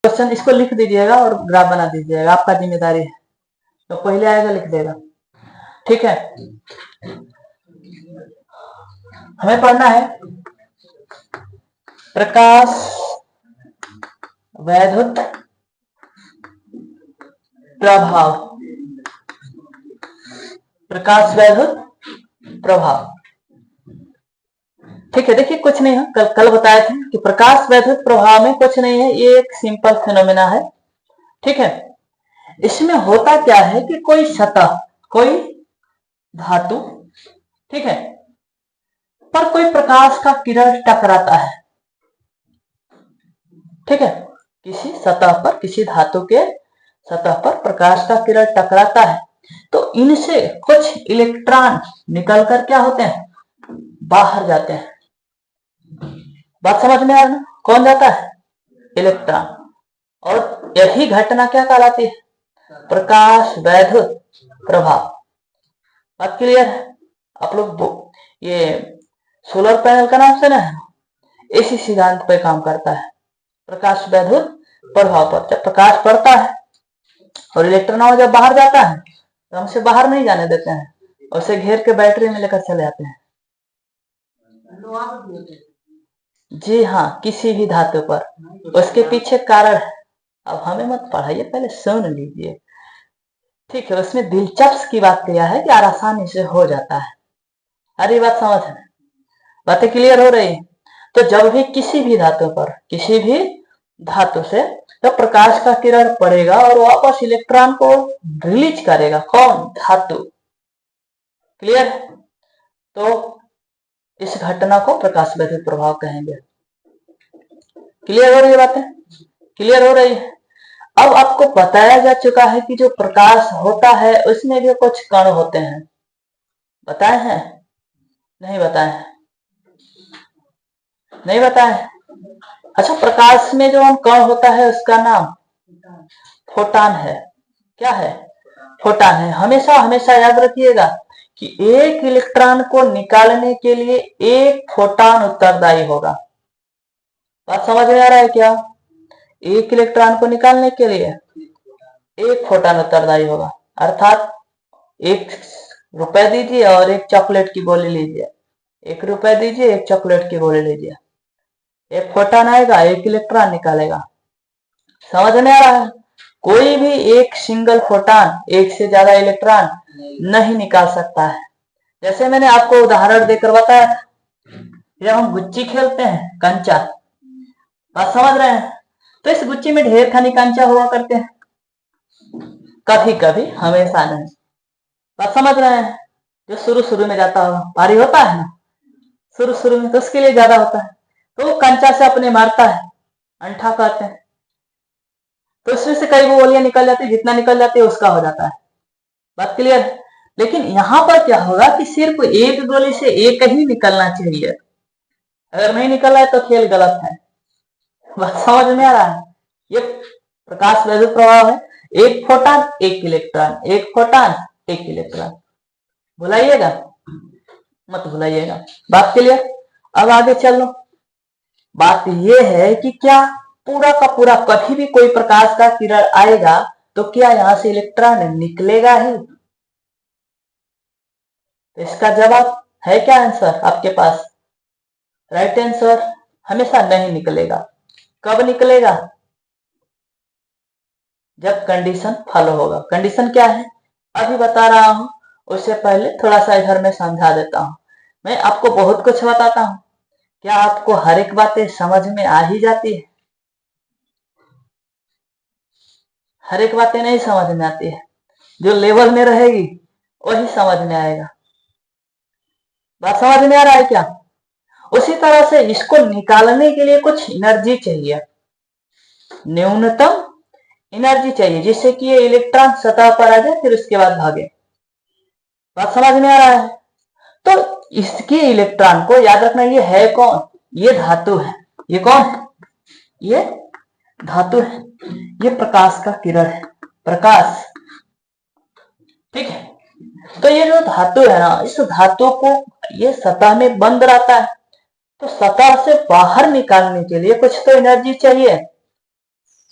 Question इसको लिख दीजिएगा और ग्राफ बना दीजिएगा, आपका जिम्मेदारी है। तो पहले आएगा लिख देगा, ठीक है। हमें पढ़ना है प्रकाश वैद्युत प्रभाव, प्रकाश वैद्युत प्रभाव, ठीक है। देखिए कुछ नहीं है, कल बताए थे कि प्रकाश वैद्युत प्रभाव में कुछ नहीं है, ये एक सिंपल फिनोमेना है, ठीक है। इसमें होता क्या है कि कोई सतह, कोई धातु, ठीक है, पर कोई प्रकाश का किरण टकराता है, ठीक है। किसी सतह पर, किसी धातु के सतह पर प्रकाश का किरण टकराता है, तो इनसे कुछ इलेक्ट्रॉन निकलकर क्या होते हैं, बाहर जाते हैं। बात समझ में आ रहा है? कौन जाता है, इलेक्ट्रॉन। और यही घटना क्या कहलाती है, प्रकाश वैद्युत प्रभाव। बात क्लियर है? आप लोग ये सोलर पैनल का नाम सुना है, इसी सिद्धांत पर काम करता है, प्रकाश वैद्युत प्रभाव पर। जब प्रकाश पड़ता है और इलेक्ट्रॉन जब बाहर जाता है तो हम उसे बाहर नहीं जाने देते हैं, उसे घेर के बैटरी में लेकर चले जाते हैं। जी हाँ, किसी भी धातु पर, उसके पीछे कारण है। अब हमें मत पढ़ाइए, पहले सुन लीजिए, ठीक है। उसमें दिलचस्प की बात यह है कि आसानी से हो जाता है। अरे बात समझ है, बातें क्लियर हो रही है? तो जब भी किसी भी धातु पर, किसी भी धातु से जब प्रकाश का किरण पड़ेगा और वापस इलेक्ट्रॉन को रिलीज करेगा, कौन, धातु, क्लियर? तो इस घटना को प्रकाश वैद्युत प्रभाव कहेंगे। क्लियर हो रही है बातें? क्लियर हो रही है? अब आपको बताया जा चुका है कि जो प्रकाश होता है उसमें भी कुछ कण होते हैं। बताए हैं? नहीं बताए हैं? नहीं बताए? अच्छा, प्रकाश में जो कण होता है उसका नाम फोटॉन है। क्या है? फोटॉन है। हमेशा हमेशा याद रखिएगा कि एक इलेक्ट्रॉन को निकालने के लिए एक फोटॉन उत्तरदायी होगा। बात समझ में आ रहा है क्या? एक इलेक्ट्रॉन को निकालने के लिए एक फोटॉन उत्तरदायी होगा। अर्थात 1 रुपए दीजिए और एक चॉकलेट की गोली लीजिए, 1 रुपए दीजिए, एक चॉकलेट की गोली लीजिए, एक फोटॉन आएगा, एक इलेक्ट्रॉन निकालेगा। समझ में आ रहा है? कोई भी एक सिंगल फोटॉन, एक से ज्यादा इलेक्ट्रॉन नहीं निकाल सकता है। जैसे मैंने आपको उदाहरण देकर बताया था, जब हम गुच्ची खेलते हैं, कंचा, बात समझ रहे हैं? तो इस गुच्ची में ढेर खानी कंचा हुआ करते हैं, कभी कभी, हमेशा नहीं। बात समझ रहे हैं? जो शुरू शुरू में जाता होगा, भारी होता है ना शुरू शुरू में, तो उसके लिए ज्यादा होता है, तो वो कंचा से अपने मारता है, अंठा कहते हैं, तो उसमें से कई गोलियां निकल जाती है, जितना निकल जाती है उसका हो जाता है। बात क्लियर है? लेकिन यहां पर क्या होगा कि सिर्फ एक गोली से एक ही निकलना चाहिए, अगर नहीं निकला है तो खेल गलत है। बात समझ में आ रहा है? ये प्रकाश वैद्युत प्रभाव है, एक फोटॉन एक इलेक्ट्रॉन, एक फोटॉन एक इलेक्ट्रॉन। भुलाइएगा मत, भुलाइएगा। बात क्लियर? अब आगे चलो। बात यह है कि क्या पूरा का पूरा कभी भी कोई प्रकाश का किरण आएगा तो क्या यहां से इलेक्ट्रॉन निकलेगा ही? तो इसका जवाब है क्या आंसर आपके पास? राइट आंसर, हमेशा नहीं निकलेगा। कब निकलेगा? जब कंडीशन फॉलो होगा। कंडीशन क्या है अभी बता रहा हूं, उससे पहले थोड़ा सा इधर में समझा देता हूं। मैं आपको बहुत कुछ बताता हूं, क्या आपको हर एक बातें समझ में आ ही जाती है? हर एक बातें नहीं समझ में आती है, जो लेवल में रहेगी वही समझ में आएगा। बात समझ में आ रहा है क्या? उसी तरह से इसको निकालने के लिए कुछ एनर्जी चाहिए, न्यूनतम एनर्जी चाहिए, जिससे कि ये इलेक्ट्रॉन सतह पर आ जाए, फिर उसके बाद भागे। बात समझ में आ रहा है? तो इसके इलेक्ट्रॉन को याद रखना, ये है कौन? ये धातु है। ये कौन है? ये धातु है। ये प्रकाश का किरण है, प्रकाश, ठीक है। तो ये जो धातु है ना, इस धातु को ये सतह में बंद रहता है, तो सतह से बाहर निकालने के लिए कुछ तो एनर्जी चाहिए।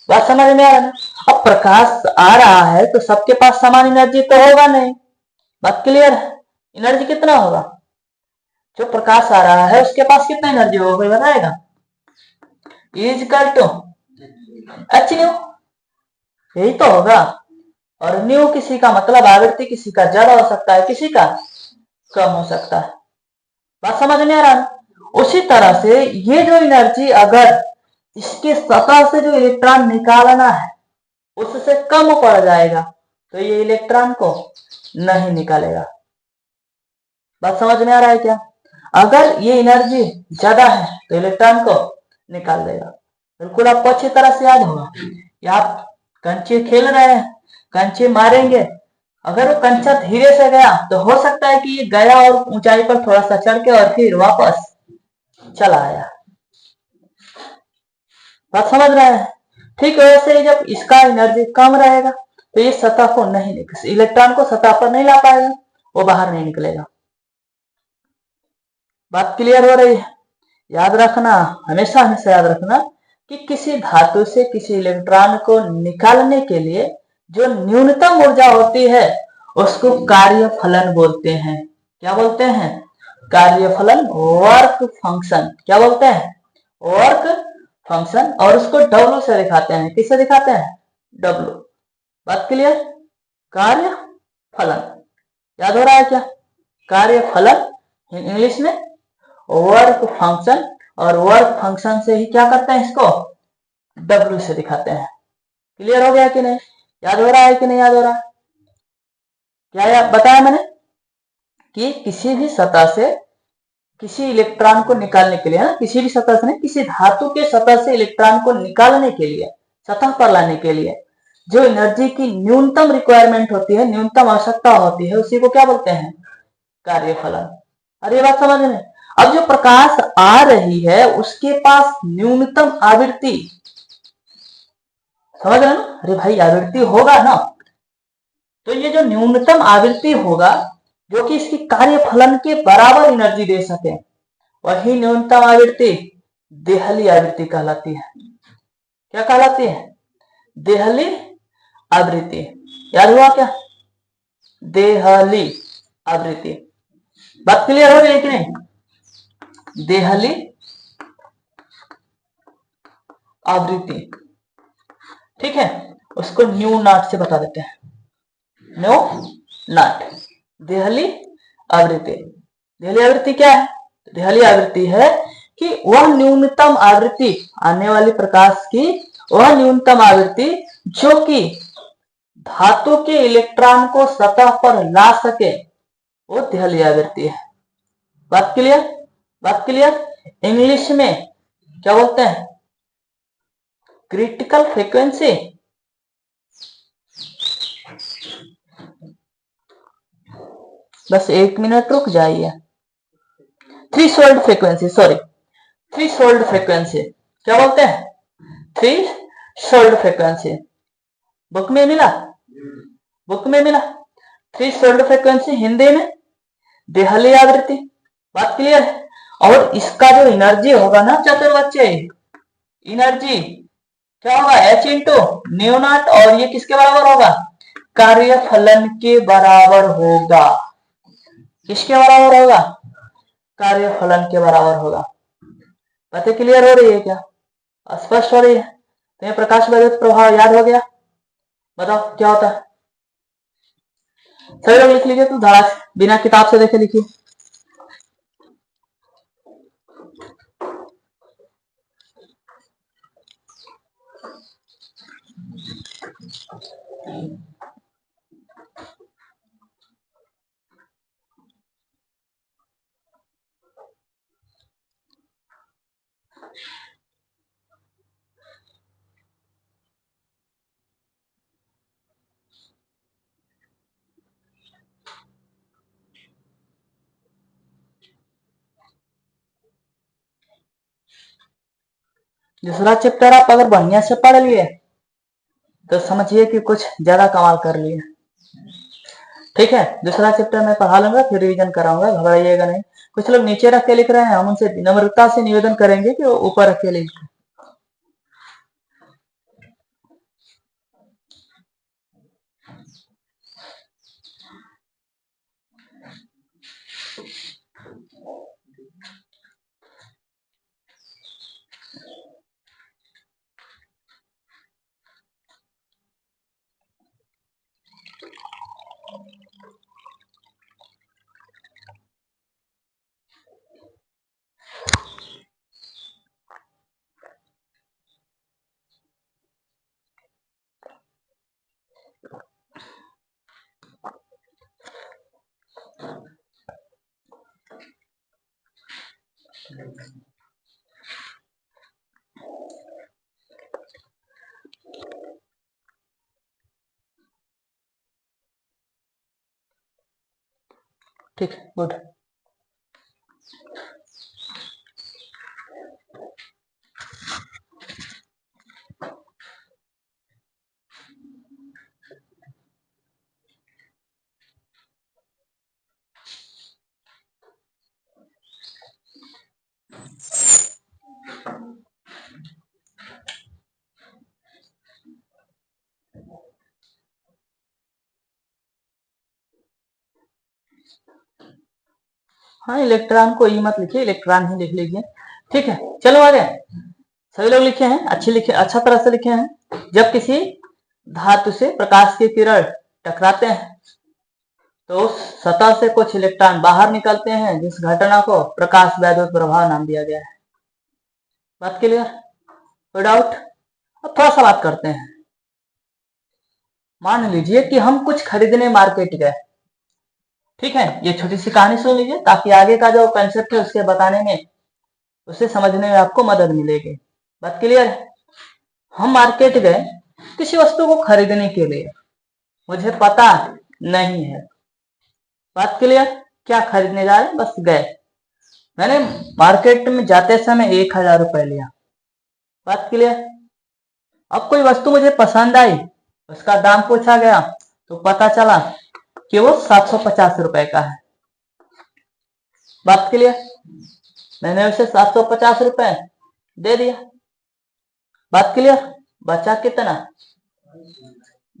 बात समझ में आ रहा है ना? अब प्रकाश आ रहा है तो सबके पास समान एनर्जी तो होगा नहीं। बात क्लियर है? एनर्जी कितना होगा? जो प्रकाश आ रहा है उसके पास कितना एनर्जी होगा, कोई बताएगा? Is equal to h nu, यही तो होगा। और न्यू किसी का मतलब आवृत्ति किसी का ज्यादा हो सकता है, किसी का कम हो सकता है। बात समझ में आ रहा है? उसी तरह से ये जो एनर्जी अगर इसके सतह से जो इलेक्ट्रॉन निकालना है उससे कम पड़ जाएगा तो ये इलेक्ट्रॉन को नहीं निकालेगा। बात समझ में आ रहा है क्या? अगर ये एनर्जी ज्यादा है तो इलेक्ट्रॉन को निकाल देगा। बिल्कुल आपको अच्छी तरह से याद होगा। या आप कंचे खेल रहे हैं, कंचे मारेंगे, अगर वो कंचा धीरे से गया तो हो सकता है कि ये गया और ऊंचाई पर थोड़ा सा चढ़ के और फिर वापस चला आया। बात समझ रहे हैं? ठीक वैसे जब इसका एनर्जी कम रहेगा तो ये सतह को नहीं, इलेक्ट्रॉन को सतह पर नहीं ला पाएगा, वो बाहर नहीं निकलेगा। बात क्लियर हो रही है? याद रखना, हमेशा हमेशा याद रखना कि किसी धातु से किसी इलेक्ट्रॉन को निकालने के लिए जो न्यूनतम ऊर्जा होती है उसको कार्यफलन बोलते हैं। क्या बोलते हैं? कार्यफलन, वर्क फंक्शन। क्या बोलते हैं? Work function. और उसको डब्ल्यू से दिखाते हैं। किससे दिखाते हैं? डब्ल्यू। बात क्लियर? कार्य फलन याद हो रहा है क्या? कार्य फलन इंग्लिश में वर्क फंक्शन, और वर्क फंक्शन से ही क्या करते हैं, इसको डब्ल्यू से दिखाते हैं। क्लियर हो गया कि नहीं? याद हो रहा है कि नहीं याद हो रहा है? क्या बताया मैंने कि किसी भी सतह से किसी इलेक्ट्रॉन को निकालने के लिए, किसी भी सतह से नहीं, किसी धातु के सतह से इलेक्ट्रॉन को निकालने के लिए, सतह पर लाने के लिए जो एनर्जी की न्यूनतम रिक्वायरमेंट होती है, न्यूनतम आवश्यकता होती है, उसी को क्या बोलते हैं? कार्यफलन। अरे बात समझ में? अब जो प्रकाश आ रही है उसके पास न्यूनतम आवृत्ति, समझ रहे ना? अरे भाई आवृत्ति होगा ना, तो ये जो न्यूनतम आवृत्ति होगा जो कि इसकी कार्यफलन के बराबर एनर्जी दे सके, वही न्यूनतम आवृत्ति देहली आवृत्ति कहलाती है। क्या कहलाती है? देहली आवृत्ति। याद हुआ क्या? देहली आवृत्ति। बात क्लियर हो रही है कि नहीं? देहली आवृत्ति, ठीक है, उसको न्यू नॉट से बता देते हैं। न्यू नॉट, देहली आवृत्ति। देहली आवृत्ति क्या है? देहली आवृत्ति है कि वह न्यूनतम आवृत्ति आने वाली प्रकाश की, वह न्यूनतम आवृत्ति जो कि धातु के इलेक्ट्रॉन को सतह पर ला सके, वो देहली आवृत्ति है। बात क्लियर? बात क्लियर? इंग्लिश में क्या बोलते हैं? Critical frequency. बस 1 मिनट रुक जाइए। Threshold frequency, sorry, threshold frequency. क्या बोलते हैं? Threshold frequency. बुक में मिला? बुक में मिला। थ्रेशोल्ड फ्रीक्वेंसी हिंदी में देहली आवृत्ति। बात क्लियर है? और इसका जो एनर्जी होगा ना चतुर बच्चे, एनर्जी क्या होगा? H इंटू न्यू नॉट, और ये किसके बराबर होगा? कार्यफलन के बराबर होगा। किसके बराबर होगा? कार्यफलन के बराबर होगा। बातें क्लियर हो रही है क्या? स्पष्ट हो रही है? तो ये प्रकाश विद्युत प्रभाव याद हो गया? बताओ क्या होता है? सभी लोग लिख लीजिए तो धड़ा बिना किताब से देखे लिखिए। दूसरा चैप्टर आप अगर बढ़िया से पढ़ लिए तो समझिए कि कुछ ज्यादा कमाल कर लिए। ठीक है, दूसरा चैप्टर मैं पढ़ा लूंगा, फिर रिवीजन कराऊंगा, घबराइएगा नहीं। कुछ लोग नीचे रख के लिख रहे हैं, हम उनसे विनम्रता से निवेदन करेंगे कि वो ऊपर रख के लिखें। ठीक है, गुड। हाँ, इलेक्ट्रॉन को ई मत लिखिए, इलेक्ट्रॉन ही लिख लीजिए। ठीक है, चलो आगे। सभी लोग लिखे हैं, अच्छा तरह से लिखे हैं। जब किसी धातु से प्रकाश की किरण टकराते हैं तो उस सतह से कुछ इलेक्ट्रॉन बाहर निकलते हैं, जिस घटना को प्रकाश वैद्युत प्रभाव नाम दिया गया है। बात क्लियर? कोई डाउट? अब थोड़ा सा बात करते हैं। मान लीजिए कि हम कुछ खरीदने मार्केट गए। ठीक है, ये छोटी सी कहानी सुन लीजिए ताकि आगे का जो कंसेप्ट है उसके बताने में, उसे समझने में आपको मदद मिलेगी। बात क्लियर है? हम मार्केट गए किसी वस्तु को खरीदने के लिए, मुझे पता नहीं है। बात क्लियर? क्या खरीदने जा रहे हैं, बस गए। मैंने मार्केट में जाते समय 1000 रुपए लिया। बात क्लियर? अब कोई वस्तु मुझे पसंद आई, उसका दाम पूछा गया तो पता चला कि वो 750 रुपए का है। बात क्लियर? मैंने उसे 750 रुपए दे दिया। बात क्लियर? बचा कितना?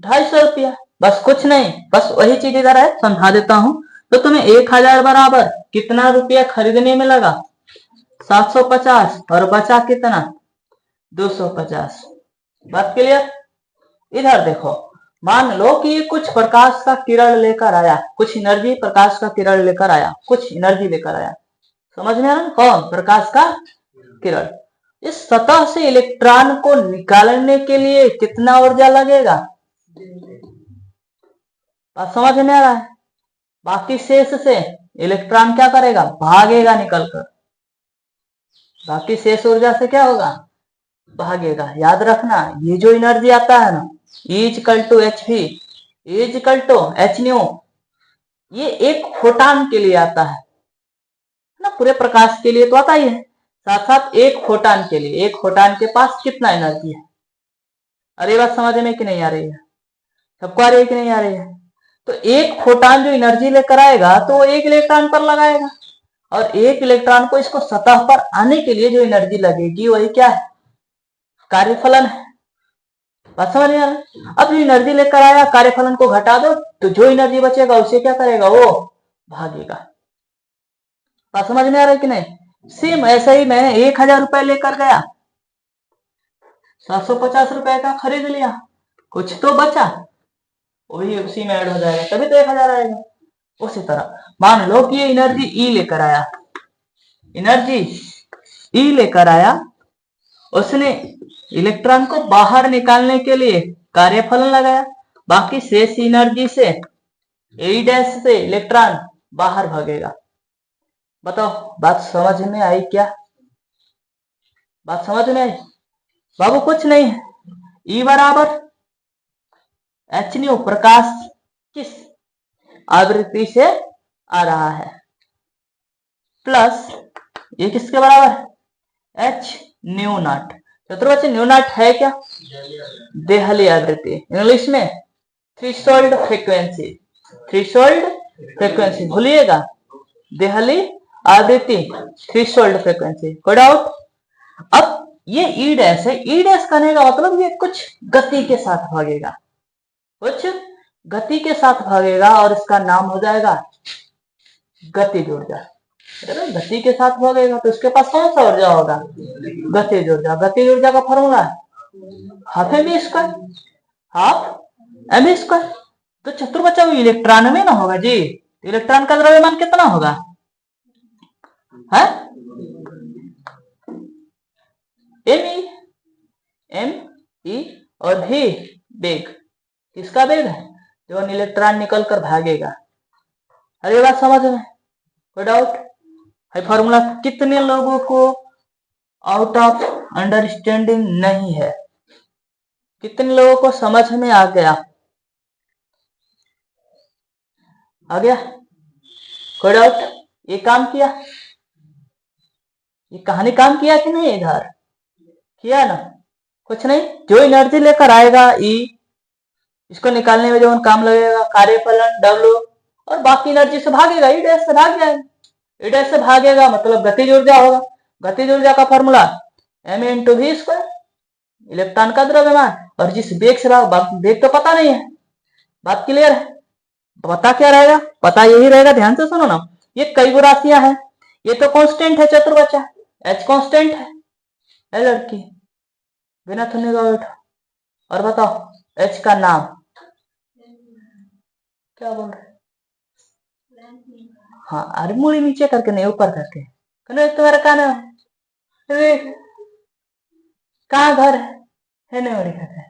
250 रुपया। बस कुछ नहीं, बस वही चीज इधर है, समझा देता हूं। तो तुम्हें 1000 बराबर कितना रुपया खरीदने में लगा? 750। और बचा कितना? 250। बात क्लियर? इधर देखो, मान लो कि ये कुछ प्रकाश का किरण लेकर आया, कुछ एनर्जी प्रकाश का किरण लेकर आया, कुछ एनर्जी लेकर आया। समझ में आ रहा है? कौन? प्रकाश का किरण। इस सतह से इलेक्ट्रॉन को निकालने के लिए कितना ऊर्जा लगेगा? बात समझ में आ रहा है? बाकी शेष से इलेक्ट्रॉन क्या करेगा? भागेगा निकलकर। बाकी शेष ऊर्जा से क्या होगा? भागेगा। याद रखना, ये जो एनर्जी आता है ना, E equal to h v, E equal to h nu, ये एक फोटान के लिए आता है ना, पूरे प्रकाश के लिए तो आता ही है, साथ साथ एक फोटान के लिए। एक फोटान के पास कितना एनर्जी है? अरे बात समझ में कि नहीं आ रही है? सबको आ रही है कि नहीं आ रही है? तो एक फोटान जो एनर्जी लेकर आएगा तो वो एक इलेक्ट्रॉन पर लगाएगा, और एक इलेक्ट्रॉन को इसको सतह पर आने के लिए जो एनर्जी लगेगी वही क्या है? कार्यफलन है। बात समझ में आ रहा है? अब जो एनर्जी लेकर आया, कार्यफलन को घटा दो तो जो एनर्जी बचेगा उसे क्या करेगा? वो भागेगा। बात समझ में आ रहा है कि नहीं? सेम ऐसा ही मैंने 1000 रुपए लेकर गया, 750 रुपए का खरीद लिया, कुछ तो बचा, वही उसी में ऐड हो जाएगा, तभी तो 1000 आएगा। उसी तरह मान लो कि ये एनर्जी ई लेकर आया, एनर्जी ई लेकर आया, उसने इलेक्ट्रॉन को बाहर निकालने के लिए कार्यफलन लगाया, बाकी शेष एनर्जी से ए डैश से इलेक्ट्रॉन बाहर भागेगा। बताओ, बात समझ में आई क्या? बात समझ में आई? बाबू कुछ नहीं है, ई बराबर एच न्यू, प्रकाश किस आवृत्ति से आ रहा है, प्लस ये किसके बराबर है? H new not. चतुर्भुज न्यू नॉट है क्या? देहली आवृत्ति, इंग्लिश में थ्रेशोल्ड फ्रीक्वेंसी। थ्रेशोल्ड फ्रीक्वेंसी भूलिएगा, देहली आवृत्ति, थ्रेशोल्ड फ्रीक्वेंसी। कोई डाउट? अब ये ई डैश है, ई डैश करने का मतलब ये कुछ गति के साथ भागेगा, कुछ गति के साथ भागेगा, और इसका नाम हो जाएगा गतिज ऊर्जा। गति के साथ भागेगा तो उसके पास कौन सा ऊर्जा होगा? गतिज ऊर्जा। गतिज ऊर्जा का formula half m square, half m square. तो चतुर्भुज इलेक्ट्रॉन में ना होगा जी, इलेक्ट्रॉन का द्रव्यमान कितना होगा? है एम ई और भी वेग, किसका वेग है? जो इलेक्ट्रॉन निकल कर भागेगा। अरे बात समझ में? कोई डाउट? है फॉर्मूला कितने लोगों को आउट ऑफ अंडरस्टैंडिंग नहीं है? कितने लोगों को समझ में आ गया? आ गया? कोई डाउट? ये काम किया? ये कहानी काम किया कि नहीं? इधर किया ना? कुछ नहीं, जो एनर्जी लेकर आएगा ई, इसको निकालने में जो काम लगेगा कार्यफलन डब्ल्यू, और बाकी एनर्जी से भागेगा, ई डैश से भाग जाएगा। ई डैश से भागेगा मतलब गतिज ऊर्जा होगा। गतिज ऊर्जा का formula m into v square, electron का द्रव्यमान। और जिस वेग से वेग तो पता नहीं है, बात क्लियर है? पता क्या रहेगा? पता यही रहेगा, ध्यान से सुनो ना। ये कई गो राशियां हैं, ये तो कांस्टेंट है चतुर्भुजा, एच कांस्टेंट है लड़की, बिना थुने का बैठो। और बताओ एच का नाम क्या बोल रहे? हाँ, अरे मुड़ी नीचे करके नहीं, ऊपर करके। तुम्हारा कहा ना कहाँ घर है नहीं मुड़ी करके।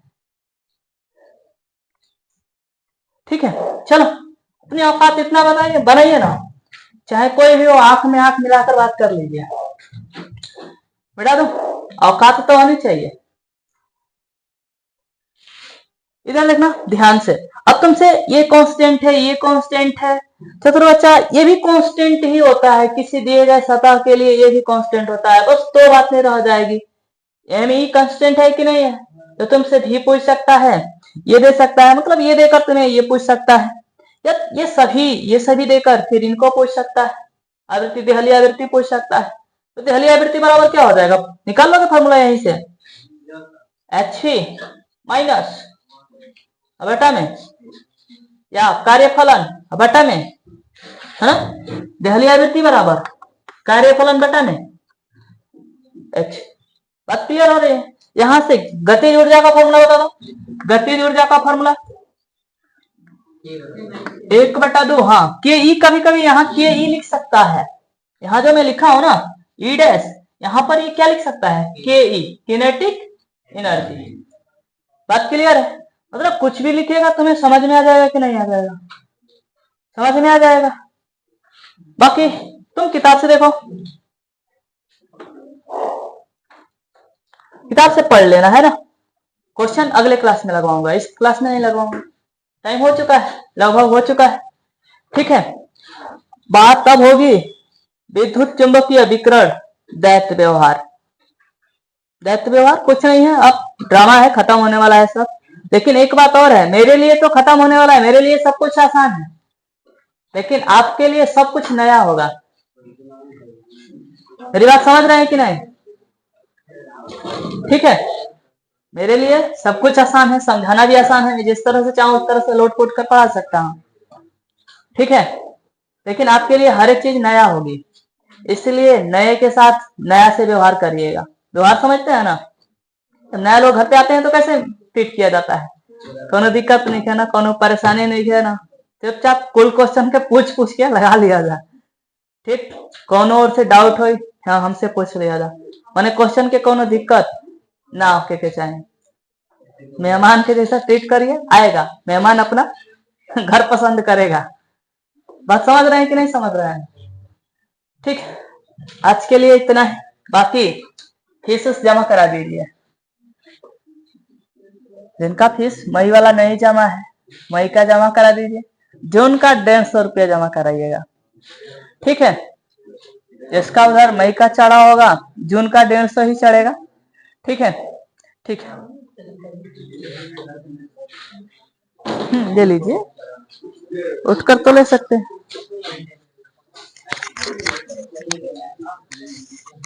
ठीक है, चलो अपनी औकात इतना बनाइए, बनाइए ना, चाहे कोई भी हो, आंख में आंख मिलाकर बात कर लीजिए। बेटा दो, औकात तो होनी चाहिए। इधर लिखना ध्यान से। अब तुमसे ये कांस्टेंट है, ये कांस्टेंट है चतुर्भुजा, ये भी कांस्टेंट ही होता है, किसी दिए गए सतह के लिए ये भी कांस्टेंट होता है। बस दो बातें रह जाएगी, एम ई कांस्टेंट है कि नहीं है? तो तुमसे भी पूछ सकता है, ये दे सकता है, मतलब ये देकर तुम्हें ये पूछ सकता है, या ये सभी देकर फिर इनको पूछ सकता है। आवृत्ति देहली आवृत्ति पूछ सकता है। तो देहली आवृत्ति बराबर क्या हो जाएगा? निकाल लोगे फॉर्मूला यहीं से, एच माइनस बटा में, या कार्यफलन बटा में, है ना? देहली आवृत्ति बराबर कार्यफलन बटा में एच। बात क्लियर हो रही है? यहां से गतिज ऊर्जा का फॉर्मूला बता दो। गतिज ऊर्जा का फॉर्मूला 1/2, हाँ के ई, कभी कभी यहाँ के ई लिख सकता है। यहाँ जो मैं लिखा हूं ना ई डैश, यहाँ पर ये क्या लिख सकता है? के ई, किनेटिक एनर्जी। बात क्लियर है? मतलब कुछ भी लिखेगा तुम्हें समझ में आ जाएगा कि नहीं आ जाएगा? समझ में आ जाएगा। बाकी तुम किताब से देखो, किताब से पढ़ लेना, है ना? क्वेश्चन अगले क्लास में लगवाऊंगा, इस क्लास में नहीं लगवाऊंगा। टाइम हो चुका है, लगभग हो चुका है। ठीक है, बात तब होगी विद्युत चुंबकीय विकिरण दैत्य व्यवहार। दैत्य व्यवहार कुछ नहीं है, अब ड्रामा है, खत्म होने वाला है सब। लेकिन एक बात और है, मेरे लिए तो खत्म होने वाला है, मेरे लिए सब कुछ आसान है, लेकिन आपके लिए सब कुछ नया होगा। मेरी बात समझ रहे हैं कि नहीं? ठीक है, मेरे लिए सब कुछ आसान है, समझाना भी आसान है, मैं जिस तरह से चाहूं उस तरह से लोट पोट कर पढ़ा सकता हूं। ठीक है, लेकिन आपके लिए हर एक चीज नया होगी, इसलिए नए के साथ नया से व्यवहार करिएगा। व्यवहार समझते हैं ना? तो नए लोग घर पे आते हैं तो कैसे ट्रीट किया जाता है? कोनो दिक्कत नहीं है ना, कोनो परेशानी नहीं है ना, चुपचाप कुल क्वेश्चन के पूछ पूछ के लगा लिया जाए। ठीक, कोनो और से डाउट हो, हाँ हमसे पूछ लिया जाए, मैंने क्वेश्चन के कोनो दिक्कत ना होके के चाहे। मेहमान के जैसा ट्रीट करिए, आएगा मेहमान, अपना घर पसंद करेगा। बात समझ रहे हैं कि नहीं समझ रहे हैं? ठीक, आज के लिए इतना है, बाकी फीस जमा करा दीजिए। जिनका फीस मई वाला नहीं जमा है, मई का जमा करा दीजिए। जून का 150 रुपया जमा कराइएगा। ठीक है, इसका उधर मई का चढ़ा होगा, जून का 150 ही चढ़ेगा। ठीक है, ठीक है, ले लीजिए, उठकर तो ले सकते हैं।